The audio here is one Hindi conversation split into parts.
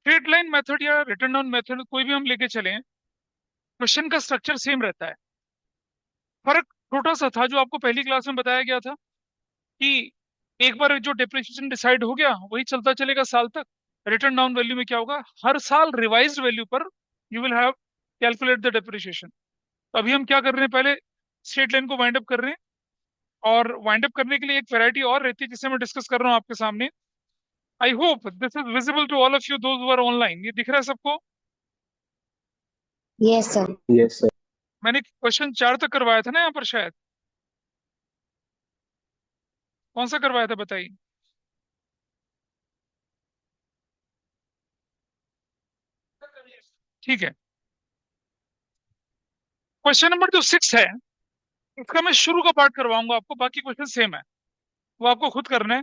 स्ट्रेट लाइन मेथड या रिटर्न डाउन मेथड कोई भी हम लेके चले, क्वेश्चन का स्ट्रक्चर सेम रहता है। फर्क छोटा सा था जो आपको पहली क्लास में बताया गया था कि एक बार जो डेप्रिसिएशन डिसाइड हो गया वही चलता चलेगा साल तक। रिटर्न डाउन वैल्यू में क्या होगा, हर साल रिवाइज्ड वैल्यू पर you will have calculate the depreciation. तो अभी हम क्या कर रहे हैं, पहले स्ट्रेट लाइन को वाइंड अप कर रहे हैं, और वाइंड अप करने के लिए एक वैरायटी और रहती है जिसे मैं डिस्कस कर रहा हूँ आपके सामने। I hope this is visible to all of you those who are online. ये दिख रहा है सबको? Yes sir. Yes sir. मैंने क्वेश्चन 4 तक करवाया था ना यहाँ पर शायद। कौन सा करवाया था बताइए? ठीक है। क्वेश्चन नंबर जो 6 है, इसका मैं शुरू का पार्ट करवाऊंगा आपको, बाकी क्वेश्चन सेम है, वो आपको खुद करना है।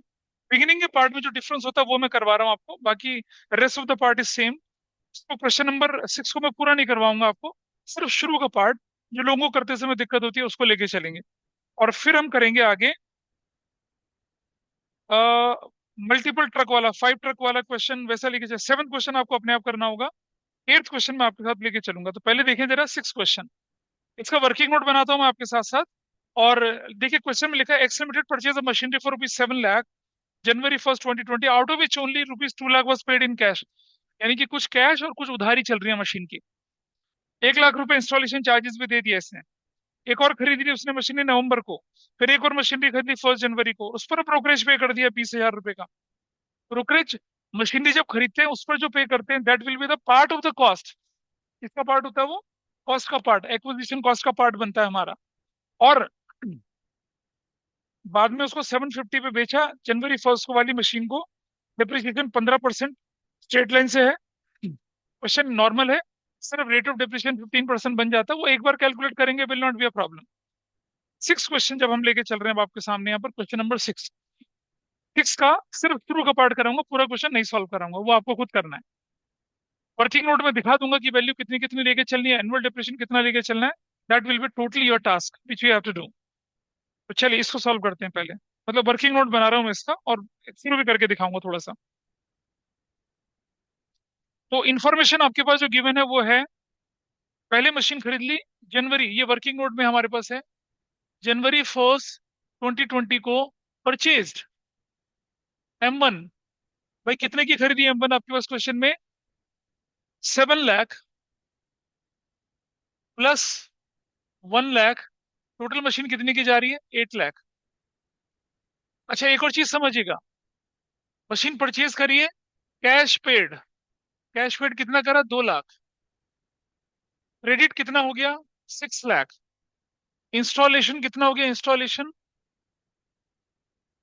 बिगिनिंग के पार्ट में जो डिफरेंस होता है वो मैं करवा रहा हूँ आपको, बाकी rest of the part is same. तो क्वेश्चन नंबर 6 को मैं पूरा नहीं करवाऊंगा आपको, सिर्फ शुरू का पार्ट जो लोगों को करते समय दिक्कत होती है उसको लेके चलेंगे। और फिर हम करेंगे आगे मल्टीपल ट्रक वाला, 5 ट्रक वाला क्वेश्चन वैसा लेके चल। 7th क्वेश्चन आपको अपने आप करना होगा, 8th क्वेश्चन मैं आपके साथ लेके चलूंगा। तो पहले देखें जरा 6 क्वेश्चन, इसका वर्किंग नोट बनाता हूँ मैं आपके साथ साथ। और देखिए क्वेश्चन में लिखा है x limited purchase of machinery for ₹7 lakh January 1st 2020, out of which only ₹2 lakh was paid in cash. यानी कि कुछ कैश और कुछ उधारी चल रही है मशीन की। ₹1 लाख इंस्टॉलेशन चार्जेस भी दे दिया इसने। एक और खरीदी थी उसने मशीनरी नवंबर को, फिर एक और मशीनरी खरीदी 1 जनवरी को, उस पर ब्रोकरेज पे कर दिया ₹20,000 का। ब्रोकरेज मशीनरी जब खरीदते हैं उस पर जो पे करते हैं that will be the part of the cost. किसका पार्ट होता है वो? कॉस्ट का पार्ट, एक्विजिशन कॉस्ट का पार्ट बनता है हमारा। और बाद में उसको 750 पे बेचा January 1st को वाली मशीन को। डिप्रिसिएशन 15% स्ट्रेट लाइन से है, क्वेश्चन नॉर्मल है, सिर्फ रेट ऑफ डिप्रिसिएशन 15% बन जाता है, वो एक बार कैलकुलेट करेंगे, will not be a problem. 6 question जब हम लेके चल रहे हैं अब आपके सामने यहाँ पर, क्वेश्चन नंबर 6 का सिर्फ शुरू का पार्ट कराऊंगा, पूरा क्वेश्चन नहीं सॉल्व कराऊंगा, वो आपको खुद करना है। वर्किंग नोट में दिखा दूंगा कि वैल्यू कितनी कितनी लेके चलनी है, एनुअल डिप्रेशन कितना लेके चलना है। That will be totally your task which you have to do. तो चलिए इसको सॉल्व करते हैं पहले, मतलब वर्किंग नोट बना रहा हूँ मैं इसका, और शुरू भी करके दिखाऊंगा थोड़ा सा। तो इन्फॉर्मेशन आपके पास जो गिवन है वो है, पहले मशीन खरीद ली जनवरी, ये वर्किंग नोट में हमारे पास है, January 1st 2020 को परचेज्ड M1। भाई कितने की खरीदी M1 आपके पास क्वेश्चन में? 7 lakh plus 1 lakh, total machine कितने की जा रही है? 8 लाख। अच्छा एक और चीज समझिएगा, मशीन परचेज करिए, कैश पेड, कैश पेड कितना करा? 2 लाख। क्रेडिट कितना हो गया? 6 लाख। इंस्टॉलेशन कितना हो गया? इंस्टॉलेशन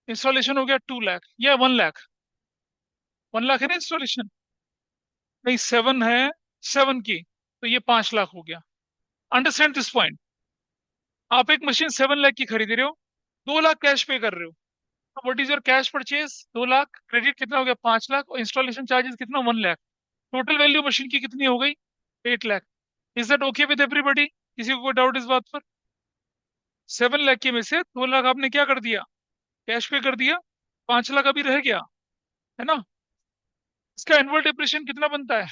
इंस्टॉलेशन हो गया 2 लाख या 1 लाख? 1 लाख है ना इंस्टॉलेशन? नहीं 7 है, 7 की, तो ये 5 लाख हो गया। Understand this point? आप एक मशीन 7 लाख की खरीद रहे हो, 2 लाख कैश पे कर रहे हो, तो what is your cash purchase? 2 lakh. Credit कितना हो गया? 5 लाख। और इंस्टॉलेशन चार्जेस कितना? 1 लाख। टोटल वैल्यू मशीन की कितनी हो गई? 8 lakh. Is that okay with everybody? किसी को कोई डाउट इस बात पर? 7 लाख के में से 2 लाख आपने क्या कर दिया? कैश पे कर दिया, 5 लाख अभी रह गया, है ना? इसका एनुअल डिप्रेशन कितना बनता है?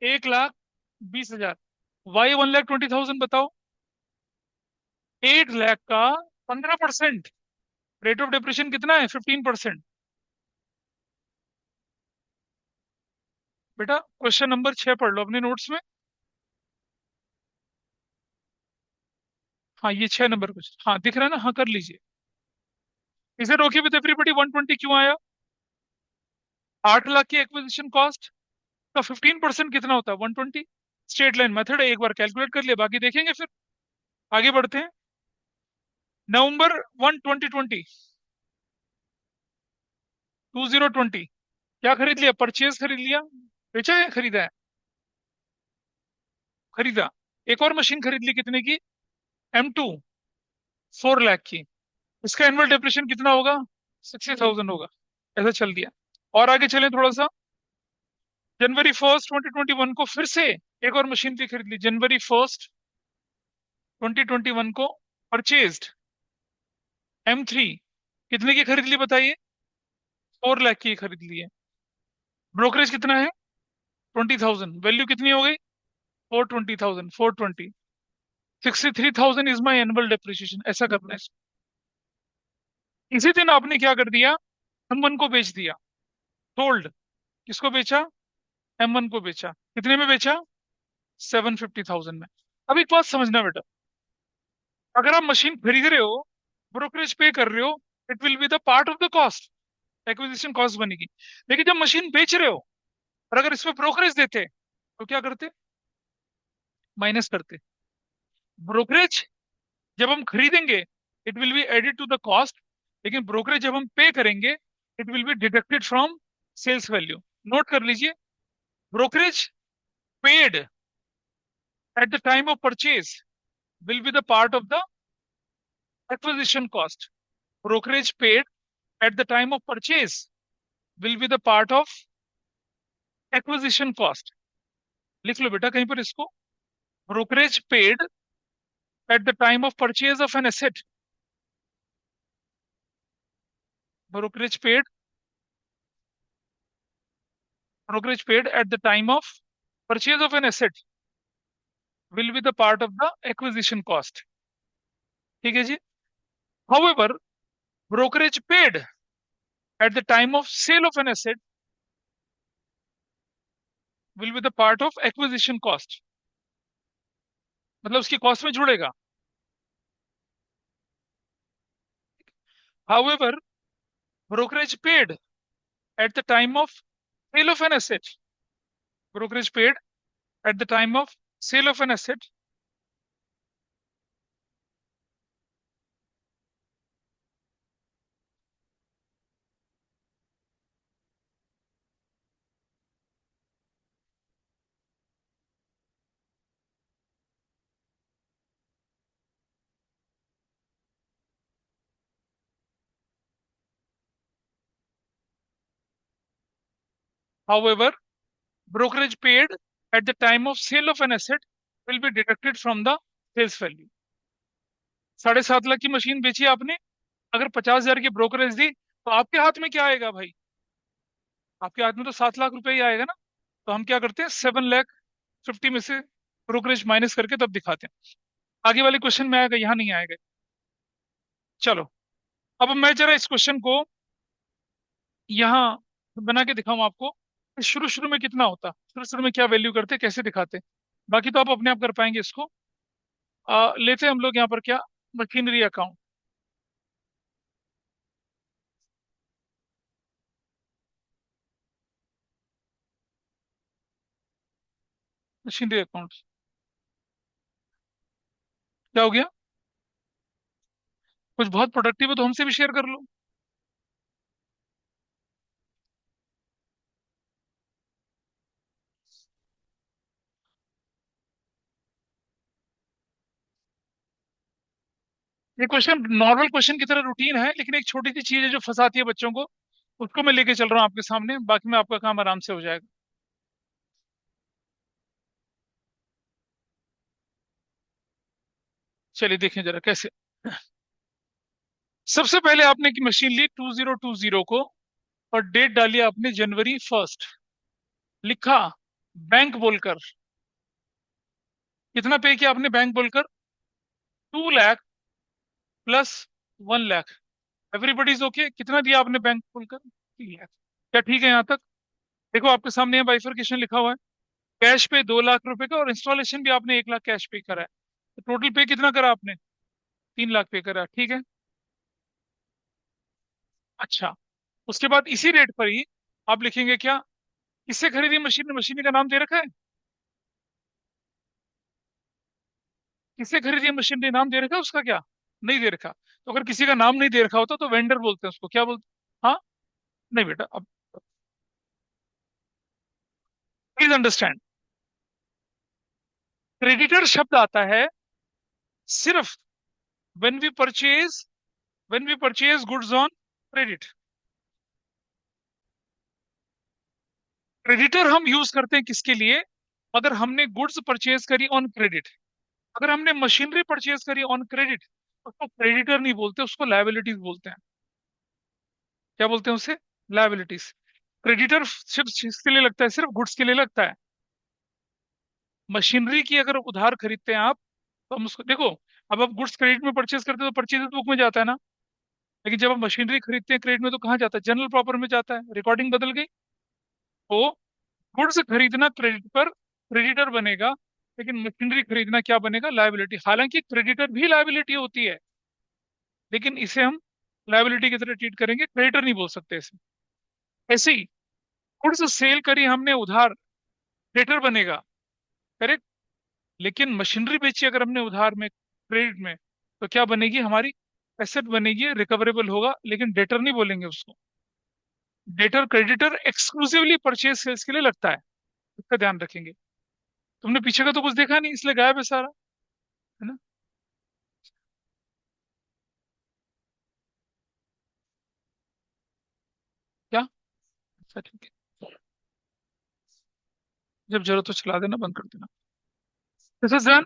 1,20,000। वाई 1,20,000 बताओ? 8 लाख का 15%, रेट ऑफ डिप्रेशन कितना है? 15%। बेटा क्वेश्चन नंबर 6 पढ़ लो अपने नोट्स में। हाँ ये 6 नंबर क्वेश्चन, हाँ दिख रहा है ना? हाँ कर लीजिए। Is it okay with everybody? 120 क्यों आया? 8 लाख की एक्विजिशन कॉस्ट का 15% कितना होता है? 120। स्ट्रेट लाइन मेथड है, एक बार कैलकुलेट कर लिया, बाकी देखेंगे फिर। आगे बढ़ते हैं। November 1 2020, 2020 क्या खरीद लिया? परचेज खरीद लिया, बेचा है खरीदा है? खरीदा। एक और मशीन खरीद ली, कितने की? M2, 4 लाख की। इसका एनुअल डिप्रेशन कितना होगा? 60,000 होगा। ऐसा चल दिया। और आगे चलें थोड़ा सा। January 1st 2021 को फिर से एक और मशीन भी खरीद ली, January 1st 2021 को परचेज्ड M3। कितने की खरीद ली बताइए? 4 लाख की खरीद ली है। ब्रोकरेज कितना है? 20,000 वैल्यू कितनी हो गई? 420,000, 420। 63,000 इज माई एनुअल डेप्रिसिएशन, ऐसा करना है इसको। इसी दिन आपने क्या कर दिया, M1 को बेच दिया, सोल्ड। किसको बेचा? M1 को बेचा। कितने में बेचा? 750,000 में। अब एक बात समझना बेटा, अगर आप मशीन खरीद रहे हो, ब्रोकरेज पे कर रहे हो, it will be the part of the cost, acquisition cost बनेगी। लेकिन जब मशीन बेच रहे हो और अगर इसमें ब्रोकरेज देते तो क्या करते? माइनस करते। ब्रोकरेज जब हम खरीदेंगे it will be added to the cost, लेकिन ब्रोकरेज जब हम पे करेंगे it will be deducted from sales value. Note कर लीजिए, brokerage paid at the time of purchase will be the part of the acquisition cost. Brokerage paid at the time of purchase will be the part of acquisition cost. लिख लो बेटा कहीं पर इसको, brokerage paid at the time of purchase of an asset, brokerage paid brokerage paid at the time of purchase of an asset will be the part of the acquisition cost। ठीक है जी। however, brokerage paid at the time of sale of an asset will be the part of acquisition cost, मतलब उसकी कॉस्ट में जुड़ेगा। however, brokerage paid at the time of sale of an asset brokerage paid at the time of sale of an asset however, brokerage paid at the time of sale of an asset will be deducted from the sales value। 7.5 lakh की मशीन बेची आपने, अगर 50,000 की ब्रोकरेज दी तो आपके हाथ में क्या आएगा भाई? आपके हाथ में तो 7 लाख रुपए ही आएगा ना। तो हम क्या करते हैं, 7,50,000 में से ब्रोकरेज माइनस करके तब दिखाते हैं। आगे वाले क्वेश्चन में आएगा, यहाँ नहीं आएगा। चलो, अब मैं जरा इस क्वेश्चन को यहाँ बना के दिखाऊं आपको। शुरू शुरू में कितना होता, शुरू शुरू में क्या वैल्यू करते, कैसे दिखाते। बाकी तो आप अपने आप कर पाएंगे इसको। लेते हैं हम लोग यहाँ पर क्या, मशीनरी अकाउंट। मशीनरी अकाउंट क्या हो गया? कुछ बहुत प्रोडक्टिव है तो हमसे भी शेयर कर लो। ये क्वेश्चन नॉर्मल क्वेश्चन की तरह रूटीन है, लेकिन एक छोटी सी चीज है जो फंसाती है बच्चों को, उसको मैं लेके चल रहा हूँ आपके सामने, बाकी में आपका काम आराम से हो जाएगा। चलिए देखें जरा कैसे। सबसे पहले आपने की मशीन ली 2020 को, और डेट डाली आपने January 1। लिखा बैंक बोलकर, कितना पे किया आपने बैंक बोलकर? 2 lakh plus 1 lakh. Everybody is okay, कितना दिया आपने बैंक बोलकर? 3 लाख। क्या ठीक है यहाँ तक? देखो आपके सामने यहाँ बाइफरकेशन लिखा हुआ है, कैश पे 2 लाख रुपए का, और इंस्टॉलेशन भी आपने 1 लाख कैश पे करा है। तो टोटल पे कितना करा आपने? 3 लाख पे करा, ठीक है। अच्छा, उसके बाद इसी रेट पर ही आप लिखेंगे क्या, किससे खरीदी मशीन? मशीन का नाम दे रखा है? किससे खरीदी मशीन ने नाम दे रखा है उसका क्या? नहीं दे रखा। तो अगर किसी का नाम नहीं दे रखा होता तो वेंडर बोलते हैं उसको, क्या बोलते? हाँ, नहीं बेटा, अब प्लीज अंडरस्टैंड, क्रेडिटर शब्द आता है सिर्फ when we purchase goods on credit. Creditor हम यूज करते हैं किसके लिए? अगर हमने गुड्स परचेज करी ऑन क्रेडिट। अगर हमने मशीनरी परचेज करी ऑन क्रेडिट, उसको क्रेडिटर नहीं बोलते, उसको लायबिलिटीज बोलते हैं। क्या बोलते हैं उसे? लायबिलिटीज। क्रेडिटर सिर्फ किसके लिए लगता है? सिर्फ गुड्स के लिए लगता है। मशीनरी की अगर उधार खरीदते हैं आप, तो हम उसको देखो, अब आप गुड्स क्रेडिट में परचेज करते हो तो परचेज बुक में जाता है ना। लेकिन जब आप मशीनरी खरीदते हैं क्रेडिट में, तो कहाँ जाता है? जनरल प्रॉपर में जाता है। रिकॉर्डिंग बदल गई। तो गुड्स खरीदना क्रेडिट पर क्रेडिटर बनेगा, लेकिन मशीनरी खरीदना क्या बनेगा? लायबिलिटी। हालांकि क्रेडिटर भी लायबिलिटी होती है, लेकिन इसे हम लायबिलिटी की तरह ट्रीट करेंगे, क्रेडिटर नहीं बोल सकते इसे। ऐसे ही गुड्स सेल करी हमने उधार, क्रेडिटर बनेगा, करेक्ट। लेकिन मशीनरी बेची अगर हमने उधार में, क्रेडिट में, तो क्या बनेगी? हमारी एसेट बनेगी, रिकवरेबल होगा, लेकिन डेटर नहीं बोलेंगे उसको। Debtor creditor exclusively purchase sales के लिए लगता है, इसका ध्यान रखेंगे। तुमने पीछे का तो कुछ देखा नहीं, इसलिए गायब है सारा, है ना? क्या? अच्छा ठीक है, जब जरूरत हो चला देना, बंद कर देना। This is done.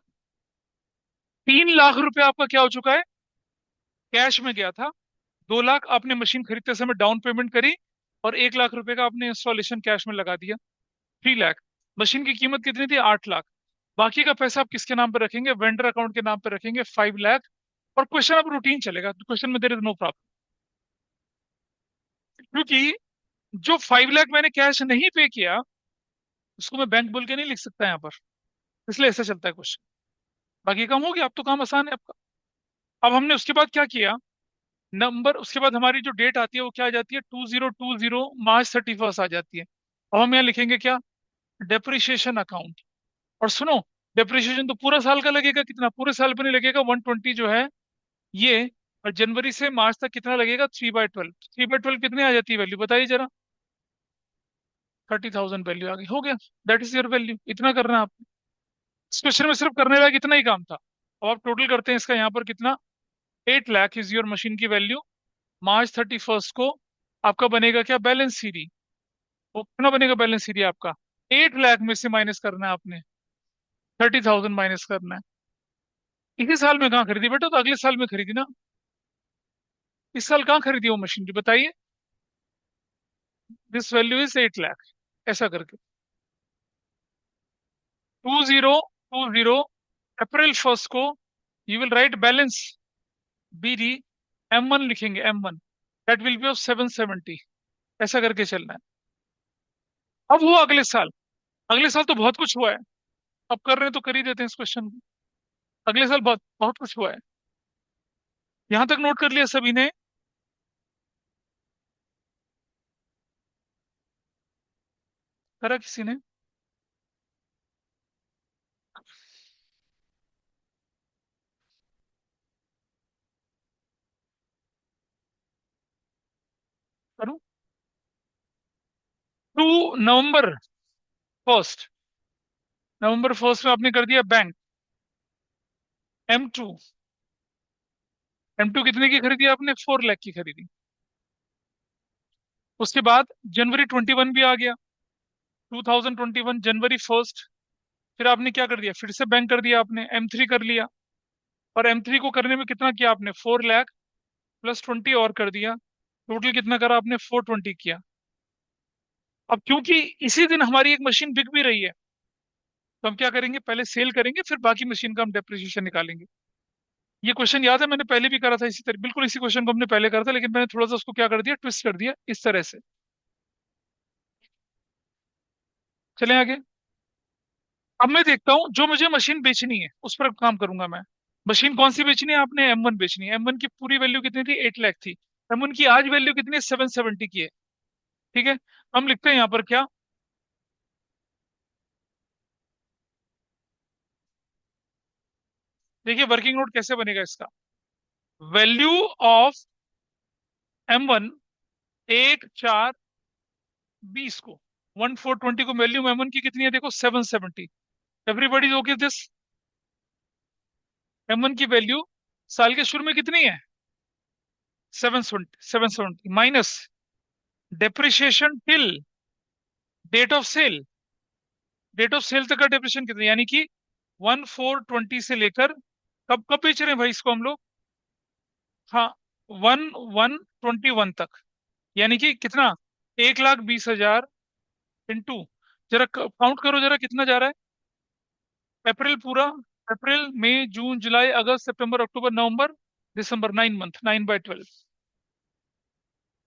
3 लाख रुपए आपका क्या हो चुका है? कैश में गया था। 2 लाख आपने मशीन खरीदते समय डाउन पेमेंट करी, और 1 लाख रुपए का आपने इंस्टॉलेशन कैश में लगा दिया। 3 लाख। मशीन की कीमत कितनी थी? 8 लाख। बाकी का पैसा आप किसके नाम पर रखेंगे? वेंडर अकाउंट के नाम पर रखेंगे, 5 लाख। और क्वेश्चन अब रूटीन चलेगा, क्वेश्चन में देर इज नो प्रॉब्लम, क्योंकि जो 5 लाख मैंने कैश नहीं पे किया, उसको मैं बैंक बोल के नहीं लिख सकता यहाँ पर, इसलिए ऐसा चलता है क्वेश्चन। बाकी काम हो गया, अब तो काम आसान है आपका। अब हमने उसके बाद क्या किया? नंबर, उसके बाद हमारी जो डेट आती है वो क्या आ जाती है? 2020 March 31 आ जाती है। अब हम यहाँ लिखेंगे क्या? Depreciation account. और सुनो, डेप्रिशिएशन तो पूरा साल का लगेगा, कितना? पूरे साल पे नहीं लगेगा, 120 जो है ये। और जनवरी से मार्च तक कितना लगेगा? 3/12। 3/12 कितनी आ जाती है वैल्यू, बताइए जरा? 30,000 वैल्यू आ गई, हो गया। दैट इज योर वैल्यू, इतना करना है आपको। इस क्वेश्चन में सिर्फ करने वाला इतना ही काम था। अब आप टोटल करते हैं इसका यहाँ पर कितना? 8 लाख इज योर मशीन की वैल्यू। March 31 को आपका बनेगा क्या? बैलेंस सीरी। वो कितना बनेगा बैलेंस सीरी आपका? 8 लाख में से माइनस करना है आपने, 30,000 माइनस करना है। इसी साल में कहाँ खरीदी बेटा? तो अगले साल में खरीदी ना। इस साल कहाँ खरीदी वो मशीनरी, बताइए? This value is 8 lakh. ऐसा करके 2020 April 1 को you will write balance B D, M1 लिखेंगे, M1 that will B of 770। ऐसा करके चलना है। अब हुआ अगले साल। अगले साल तो बहुत कुछ हुआ है। अब कर रहे हैं तो कर ही देते हैं इस क्वेश्चन को। अगले साल बहुत बहुत कुछ हुआ है। यहां तक नोट कर लिया सभी ने? करा किसी ने? करूं? 2 नवंबर 1, नवंबर 1 में आपने कर दिया बैंक। M2, M2 कितने की खरीदी आपने? 4 लाख की खरीदी। उसके बाद जनवरी 21 भी आ गया। 2021 जनवरी 1। फिर आपने क्या कर दिया? फिर से बैंक कर दिया आपने, M3 कर लिया। और M3 को करने में कितना किया आपने? 4 लाख प्लस 20 और कर दिया। टोटल कितना करा आपने? 420 किया। अब क्योंकि इसी दिन हमारी एक मशीन बिक भी रही है, तो हम क्या करेंगे? पहले सेल करेंगे, फिर बाकी मशीन का हम डेप्रिसिएशन निकालेंगे। ये क्वेश्चन याद है, मैंने पहले भी करा था इसी तरह, बिल्कुल इसी क्वेश्चन को हमने पहले करा था, लेकिन मैंने थोड़ा सा उसको क्या कर दिया? ट्विस्ट कर दिया इस तरह से। चलें आगे। अब मैं देखता हूँ जो मुझे मशीन बेचनी है उस पर काम करूंगा मैं। मशीन कौन सी बेचनी है? आपने M1 बेचनी है। M1 की पूरी वैल्यू कितनी थी? 8 लाख थी। M1 की आज वैल्यू कितनी है? 770 की है। ठीक है। हम लिखते हैं यहाँ पर क्या? देखिए वर्किंग नोट कैसे बनेगा इसका। वैल्यू ऑफ M1, 1/4/20 को, 1/4/20 को वैल्यू M1 की कितनी है? देखो 770। Everybody okay this? M1 की वैल्यू साल के शुरू में कितनी है? 770 minus depreciation till date of sale. Date of sale तक का डेप्रिसिएशन कितना, यानी कि 1/4/20 से लेकर कब कब बेच रहे हैं भाई इसको हम लोग? हाँ, 1/1/21 तक। यानी कि कितना? 1,20,000 इंटू, जरा काउंट करो जरा कितना जा रहा है। अप्रैल पूरा, अप्रैल मई जून जुलाई अगस्त सितंबर अक्टूबर नवंबर दिसंबर, 9 मंथ, 9/12,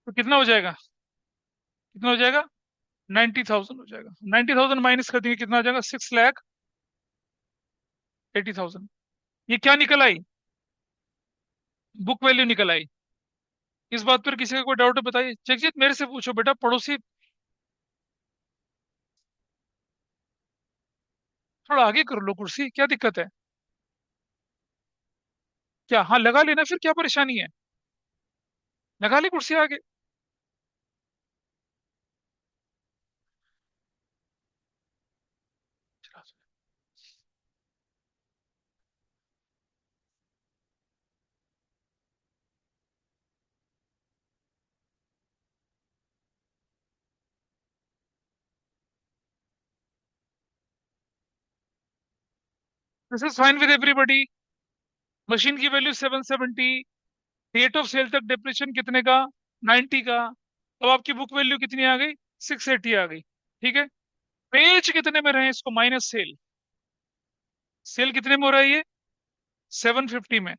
तो कितना हो जाएगा, कितना हो जाएगा, 90,000 हो जाएगा। 90,000 माइनस कर देंगे, कितना हो जाएगा, 6,80,000। ये क्या निकल आई, बुक वैल्यू निकल आई। इस बात पर किसी का कोई डाउट है बताइए। जगजीत मेरे से पूछो बेटा, पड़ोसी, थोड़ा आगे कर लो कुर्सी, क्या दिक्कत है। क्या, हाँ लगा लेना, फिर क्या परेशानी है, लगा ले कुर्सी आगे। This is fine with everybody. Machine की वैल्यू 770, डेट ऑफ सेल तक डिप्रेशन कितने का, 90 का। अब आपकी बुक वैल्यू कितनी आ गई, 680 आ गई। ठीक है, पेज कितने में रहे इसको, माइनस सेल, सेल कितने में हो रहा है ये, 750 में।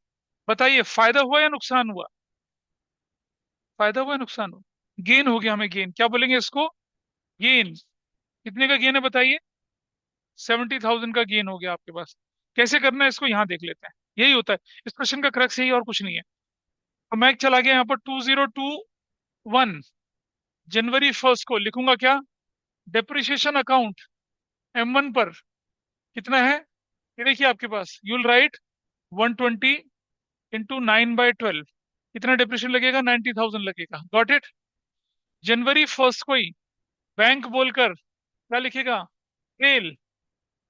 बताइए फायदा हुआ या नुकसान हुआ, फायदा हुआ या नुकसान हुआ, गेन हो गया, हमें गेन क्या बोलेंगे इसको, गेन। कितने का गेन है बताइए, 70,000 का गेन हो गया आपके पास। कैसे करना है इसको यहाँ देख लेते हैं, यही होता है इस क्वेश्चन का क्रक्स, यही और कुछ नहीं है। तो मैं चला गया यहाँ पर 2021, जनवरी 1 को लिखूंगा क्या, डेप्रिसिएशन अकाउंट M1 पर कितना है, ये देखिए आपके पास, यूल राइट 120 इंटू 9/12, कितना डिप्रेशन लगेगा, 90,000 लगेगा। Got it. जनवरी 1 को ही बैंक बोलकर क्या लिखेगा, सेल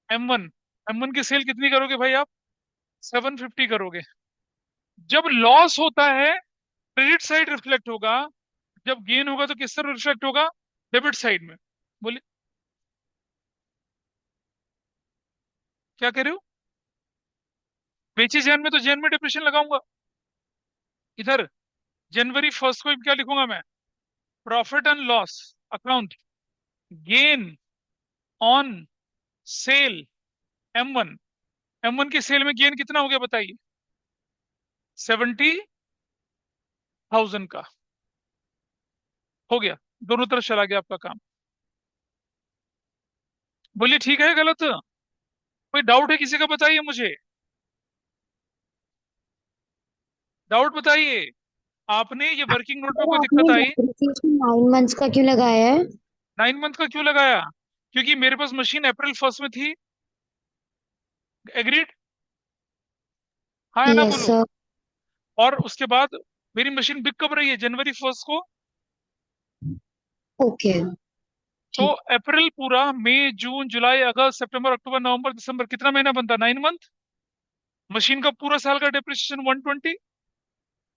M1, M1 की सेल कितनी करोगे भाई आप, 750 करोगे। जब लॉस होता है क्रेडिट साइड रिफ्लेक्ट होगा, जब गेन होगा तो किस तरह रिफ्लेक्ट होगा, डेबिट साइड में। बोलिए क्या कह रहे हो, बेची जैन में तो जैन में डिप्रेशन लगाऊंगा। इधर जनवरी 1 को क्या लिखूंगा मैं, profit and loss account, gain on sale M1, M1 की सेल में गेन कितना हो गया बताइए, 70,000 का हो गया। दोनों तरफ चला गया आपका काम। बोलिए ठीक है गलत, कोई डाउट है किसी का बताइए मुझे, डाउट बताइए। आपने ये वर्किंग नोट में सर कोई आपने दिक्कत आई, डेप्रिसिएशन 9 मंथ्स का क्यों लगाया है? 9 मंथ का क्यों लगाया, क्योंकि मेरे पास मशीन अप्रैल 1 में थी। एग्रीड, हाँ है ना यस बोलो। सर। और उसके बाद मेरी मशीन बिक कब रही है, जनवरी 1 को। ओके। तो ठीक। अप्रैल पूरा, मई जून जुलाई अगस्त सितंबर अक्टूबर नवंबर दिसंबर, कितना महीना बनता, 9 मंथ। मशीन का पूरा साल का डेप्रिसिएशन 120,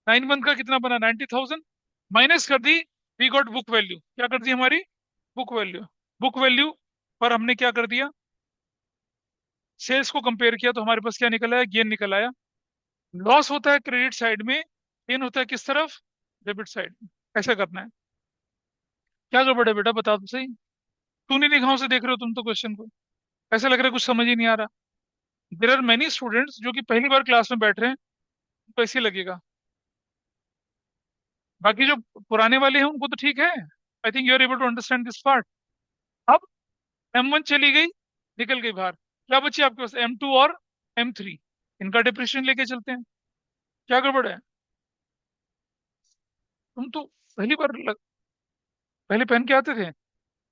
9 मंथ का कितना बना, 90,000। माइनस कर दी, वी गॉट बुक वैल्यू, क्या कर दी हमारी, बुक वैल्यू। बुक वैल्यू पर हमने क्या कर दिया, सेल्स को कंपेयर किया, तो हमारे पास क्या निकल आया, गेन निकल आया। लॉस होता है क्रेडिट साइड में, गेन होता है किस तरफ, डेबिट साइड में। ऐसा करना है। क्या गड़बड़ है बेटा बता तो सही, तू नहीं निगाहों से देख रहे हो तुम तो क्वेश्चन को, ऐसा लग रहा है कुछ समझ ही नहीं आ रहा। देर आर मेनी स्टूडेंट्स जो कि पहली बार क्लास में बैठ रहे हैं, तो ऐसे ही लगेगा। बाकी जो पुराने वाले हैं उनको तो ठीक है, I think you are able to understand this part. अब M1 चली गई, निकल गई बाहर, क्या बची आपके पास, M2 और M3, इनका डिप्रेशन लेके चलते हैं। क्या गड़बड़ है, तुम तो पहली बार पहले पहन के आते थे।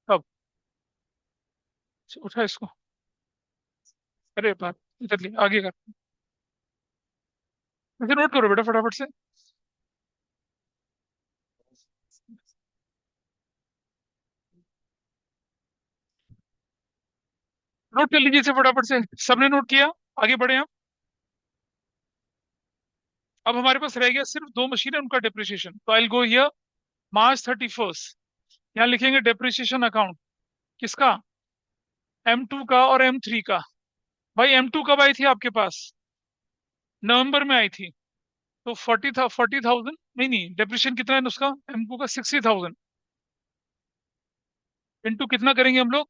अब उठा इसको, अरे बात, इधर ले आगे कर, इसे नोट करो बेटा फटाफट से, नोट कर लीजिए इसे फटाफट से। सबने नोट किया, आगे बढ़े हम। अब हमारे पास रह गया सिर्फ दो मशीन है, उनका डिप्रिसिएशन। तो आई गो हियर, March 31, यहाँ लिखेंगे डिप्रिसिएशन अकाउंट, किसका, M2 का और M3 का। भाई M2 कब आई थी आपके पास, नवंबर में आई थी। तो 40,000, नहीं नहीं, डिप्रिसिएशन कितना है उसका, M2 का 60,000। इंटू कितना करेंगे हम लोग?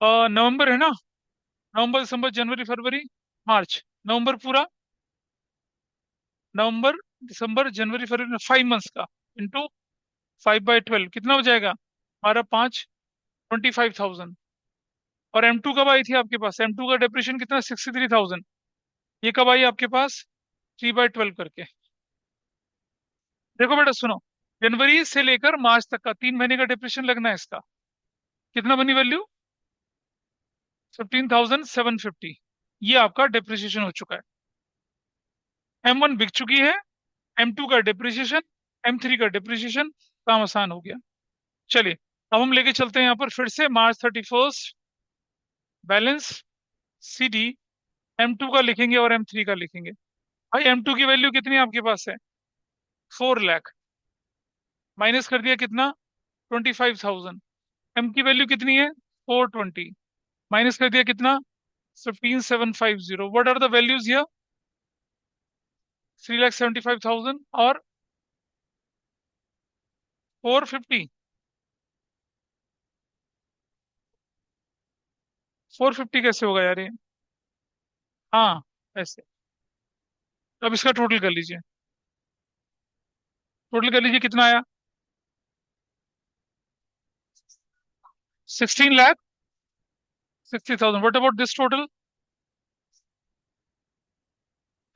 नवंबर है ना, नवंबर दिसंबर जनवरी फरवरी मार्च, नवंबर पूरा, नवंबर दिसंबर जनवरी फरवरी 5 मंथ्स का, इंटू 5/12 कितना हो जाएगा हमारा? 5, 25,000। और M2 कब आई थी आपके पास? M2 का डेप्रिशिएशन कितना? 63,000। ये कब आई आपके पास? 3/12 करके। देखो बेटा सुनो, जनवरी से लेकर मार्च तक का 3 महीने का डिप्रेशन लगना है इसका। कितना बनी वैल्यू? 15,750। ये आपका डिप्रिसिएशन हो चुका है। M1 बिक चुकी है, M2 का डिप्रिसिएशन, M3 का डिप्रिसिएशन, काम आसान हो गया। चलिए, अब हम लेके चलते हैं यहाँ पर फिर से March 31 balance C D. M2 का लिखेंगे और M3 का लिखेंगे। भाई M2 की वैल्यू कितनी आपके पास है? 4 लाख। माइनस कर दिया कितना? 25,000। M की वैल्यू कितनी है? 420। माइनस कर दिया कितना? 15,750। What are the values here? 3,75,000 और 450। 450 कैसे होगा यार ये? हाँ, ऐसे। अब इसका टोटल कर लीजिए। टोटल कर लीजिए, कितना आया? 16,60,000। What about this total?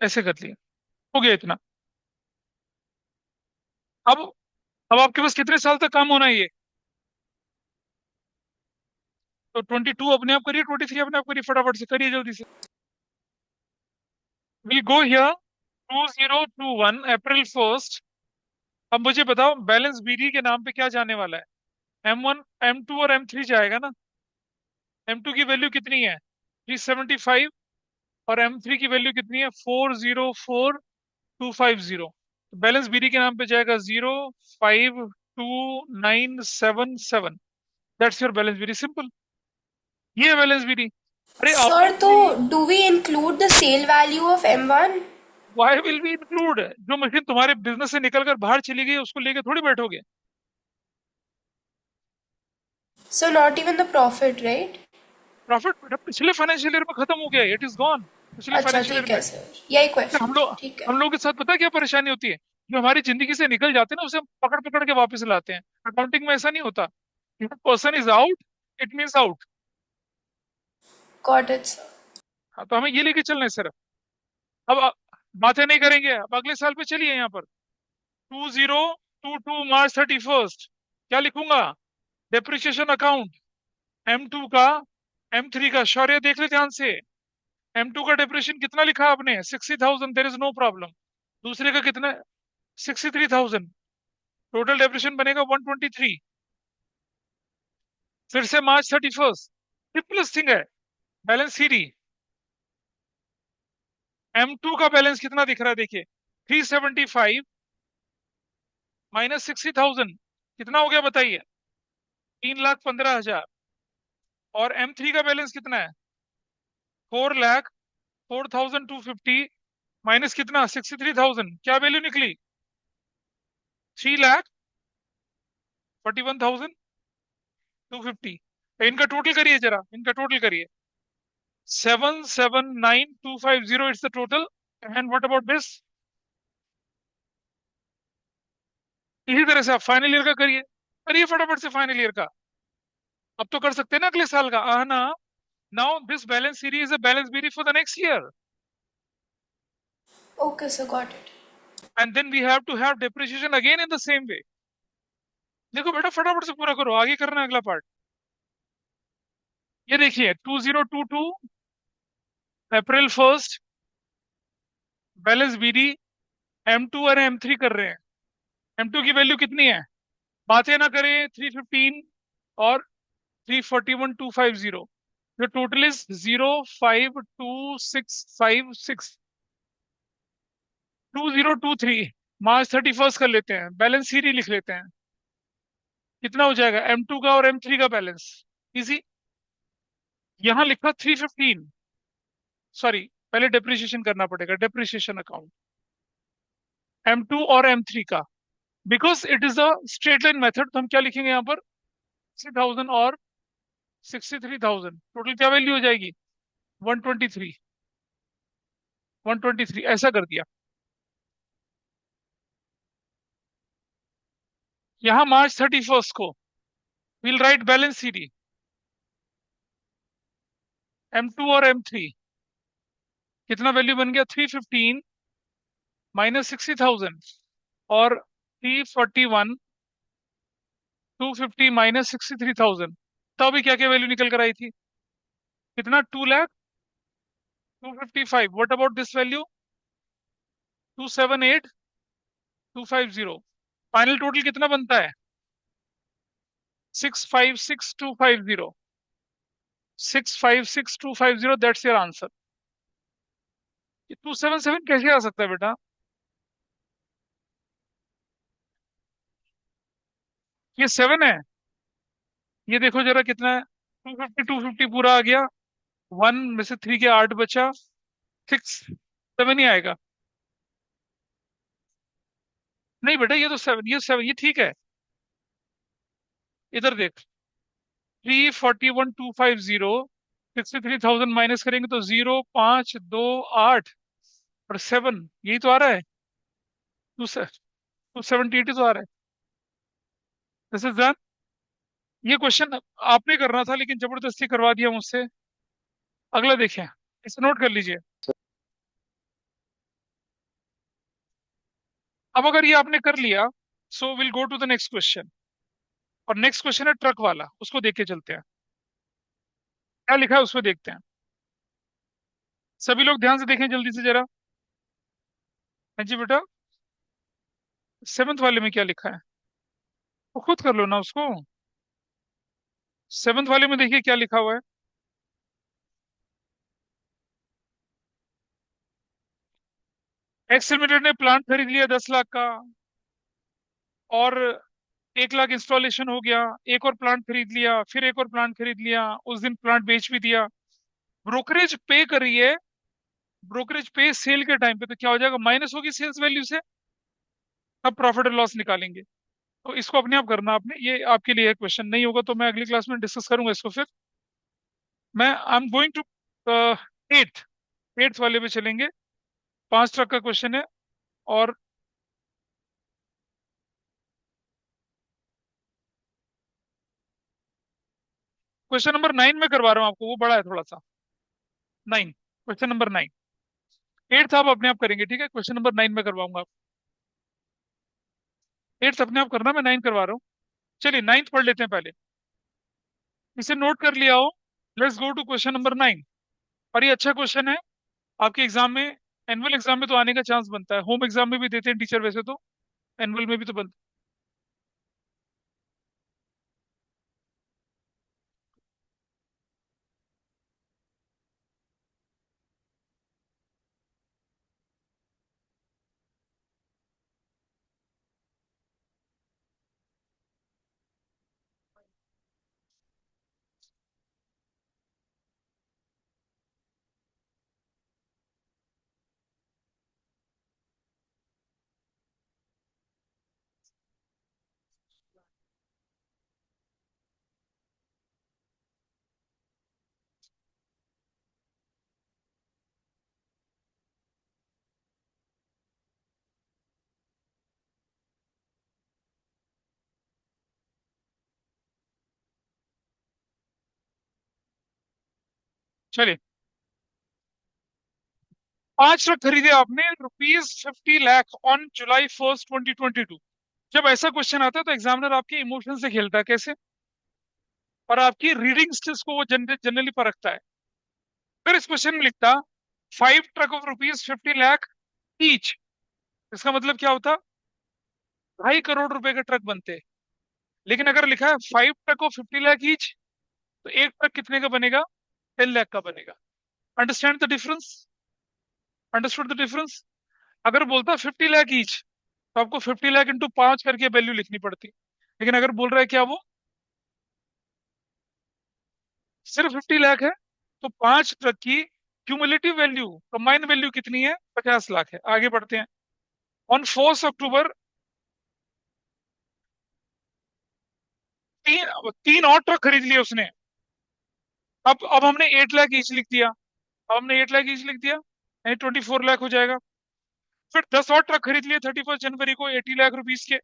ऐसे कर लिया, हो गया इतना। अब अब आपके पास कितने साल तक काम होना है ये? तो 22 अपने आप करिए, 23 अपने आप करिए, फटाफट से करिए जल्दी से। We go here 2021 April 1। अब मुझे बताओ बैलेंस बीडी के नाम पे क्या जाने वाला है? M1 M2 और M3 जाएगा ना। M2 की वैल्यू कितनी है? 375। और M3 की वैल्यू कितनी है? 404,250। बैलेंस बीडी के नाम पे जाएगा 052,977। That's your balance B D, simple. ये है बैलेंस बीडी। अरे Sir, आउटपुट तो भी। do we include the sale value of M1? Why will be include? जो मशीन तुम्हारे बिजनेस से निकल कर बाहर चली गई उसको लेके थोड़ी बैठोगे। So not even the profit, right? Profit पिछले फाइनेंशियल ईयर में खत्म हो गया, इट इज गॉन। पिछले अच्छा फाइनेंशियल ईयर ठीक है में। सर, यही अच्छा, क्वेश्चन था, ठीक है। हम लोग के साथ पता है क्या परेशानी होती है? जो हमारी जिंदगी से निकल जाते हैं ना, उसे हम पकड़ पकड़ के वापस लाते हैं। अकाउंटिंग में ऐसा नहीं होता। Person is out, it means out. Got it sir. हाँ, तो हमें ये लेके चलना है सर। अब बातें नहीं करेंगे, अब अगले साल पे चलिए यहाँ पर। 2022 March 31। क्या लिखूंगा? डेप्रिसिएशन अकाउंट M2 का, M3 का। शौर्य देख ले ध्यान से। M2 का डेप्रिसिएशन कितना लिखा आपने? 60,000, देर इज नो प्रॉब्लम। दूसरे का कितना? 63,000। टोटल डेप्रिसिएशन बनेगा 123। फिर से March 31 सिंपलेस्ट थिंग है। Balance C D. M2 का बैलेंस कितना दिख रहा है देखिए? 375 माइनस 60,000 कितना हो गया बताइए? 3,15,000। और M3 का बैलेंस कितना है? 4,04,250 माइनस कितना? 63,000। क्या वैल्यू निकली? 3,41,250। इनका टोटल करिए जरा, इनका टोटल करिए। 7,79,250 it's the total. And what about this? इसी तरह से आप फाइनल ईयर का करिए। करिए फटाफट से फाइनल ईयर का। अब तो कर सकते हैं ना अगले साल का, हाँ ना। Now this balance series is a balance B D for the next year. Okay sir, got it. And then we have to have depreciation again in the same way. देखो बेटा फटाफट से पूरा करो, आगे करना है अगला पार्ट। ये देखिए 2022 April 1 बैलेंस बीडी। M2 और M3 कर रहे हैं। M2 की वैल्यू कितनी है? बातें ना करें, 315 और 341,250। The total is 052,656। 2023 March 31 कर लेते हैं, बैलेंस सीरी लिख लेते हैं। कितना हो जाएगा M2 का और M3 का बैलेंस? इजी। यहां लिखा 315। सॉरी, पहले डेप्रिसिएशन करना पड़ेगा, डेप्रिसिएशन अकाउंट M2 और M3 का। Because it is a straight line method, तो हम क्या लिखेंगे यहाँ पर? 60,000 और 63,000, टोटल क्या वैल्यू हो जाएगी? 123। 123 ऐसा कर दिया। यहां March 31 को will write balance CD, M2 और M3, कितना वैल्यू बन गया? 315 माइनस 60,000 और 341, 250 माइनस 63,000। तो अभी क्या क्या वैल्यू निकल कर आई थी? कितना? 2,02,255। What about this value? 278,250। Final total कितना बनता है? 656,250। 656,250, दैट्स योर आंसर। 277 कैसे आ सकता है बेटा? ये 7 है। ये देखो जरा कितना है? 250 पूरा आ गया। 1 में से 3 के 8 बचा। 6 7 ही आएगा। नहीं बेटा, ये तो 7, ये 7, ये ठीक है। इधर देख, 341,250, 63,000 माइनस करेंगे तो 0, 5, 2, 8 और 7, यही तो आ रहा है। 278 ही तो आ रहा है। This is done. ये क्वेश्चन आपने करना था लेकिन जबरदस्ती करवा दिया मुझसे। अगला देखें, इसे नोट कर लीजिए। अब अगर ये आपने कर लिया, so will go to the next question. और नेक्स्ट क्वेश्चन है ट्रक वाला, उसको देख के चलते हैं। क्या लिखा है उसको देखते हैं। सभी लोग ध्यान से देखें जल्दी से जरा। हाँ जी बेटा, 7th वाले में क्या लिखा है? वो खुद कर लो ना उसको। 7th वाले में देखिए क्या लिखा हुआ है। एक्स लिमिटेड ने प्लांट खरीद लिया 10 लाख का, और 1 लाख इंस्टॉलेशन हो गया। एक और प्लांट खरीद लिया, फिर एक और प्लांट खरीद लिया, उस दिन प्लांट बेच भी दिया। ब्रोकरेज पे करी है। ब्रोकरेज पे सेल के टाइम पे तो क्या हो जाएगा? माइनस होगी सेल्स वैल्यू से। तब प्रॉफिट और लॉस निकालेंगे। तो इसको अपने आप करना आपने, ये आपके लिए क्वेश्चन नहीं होगा तो मैं अगली क्लास में डिस्कस करूंगा इसको। फिर मैं I am going to eighth. Eighth वाले पे चलेंगे। 5 ट्रक का क्वेश्चन है। और क्वेश्चन नंबर 9 में करवा रहा हूँ आपको, वो बड़ा है थोड़ा सा। 9, क्वेश्चन नंबर 9। एट्थ आप अपने आप करेंगे, ठीक है? क्वेश्चन नंबर 9 में करवाऊंगा आप। एट्थ अपने आप करना, मैं 9 करवा रहा हूँ। चलिए 9th पढ़ लेते हैं पहले। इसे नोट कर लिया हो। Let's go to question number 9। और ये अच्छा क्वेश्चन है। आपके एग्जाम में, एनुअल एग्जाम में तो आने का चांस बनता है, होम एग्जाम में भी देते हैं टीचर वैसे तो, एनुअल में भी तो बनता है। चलिए, 5 ट्रक खरीदे आपने ₹50 लाख ऑन July 1 2022। जब ऐसा क्वेश्चन आता है तो एग्जामिनर आपके इमोशन से खेलता है। कैसे? और आपकी रीडिंग स्किल्स को वो जनरली परखता है। फिर इस क्वेश्चन में लिखता 5 ट्रक ऑफ ₹50 लाख ईच, इसका मतलब क्या होता? 2.5 करोड़ रुपए के ट्रक बनते। लेकिन अगर लिखा है 5 ट्रक ऑफ 50 लाख ईच, तो एक ट्रक कितने का बनेगा? 10 लाख का बनेगा। Understand the difference? Understood the difference? अगर बोलता 50 लाख ईच, तो आपको 50 लाख इंटू 5 करके वैल्यू लिखनी पड़ती। लेकिन अगर बोल रहा है क्या वो सिर्फ 50 लाख है, तो 5 ट्रक की क्यूमुलेटिव वैल्यू, कंबाइंड वैल्यू कितनी है? 50 लाख है। आगे बढ़ते हैं। ऑन 4 अक्टूबर तीन और ट्रक खरीद लिए उसने। अब हमने 8 लाख ईच लिख दिया। अब हमने 8 लाख ईच लिख दिया, यानी 24 लाख हो जाएगा। फिर 10 और ट्रक खरीद लिए 31 जनवरी को 80 लाख रुपीज के।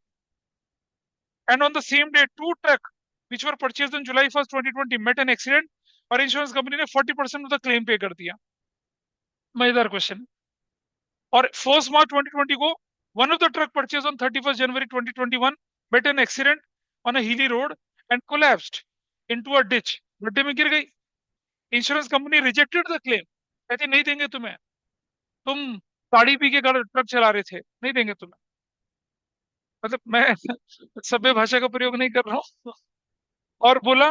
And on the same day 2 truck which were purchase on July 1, 2020 met an accident, और इंश्योरेंस कंपनी ने 40% ऑफ द क्लेम पे कर दिया। मजेदार क्वेश्चन। और 1 March 2020 को one of the truck purchase on 31 January 2021 met an accident on a hilly road and collapsed into a ditch, गड्ढे में गिर गई। Insurance company rejected the claim, कहते नहीं देंगे तुम्हें, तुम गाड़ी पी के ट्रक चला रहे थे, नहीं देंगे तुम्हें। मतलब मैं सभ्य भाषा का प्रयोग नहीं कर रहा हूँ। और बोला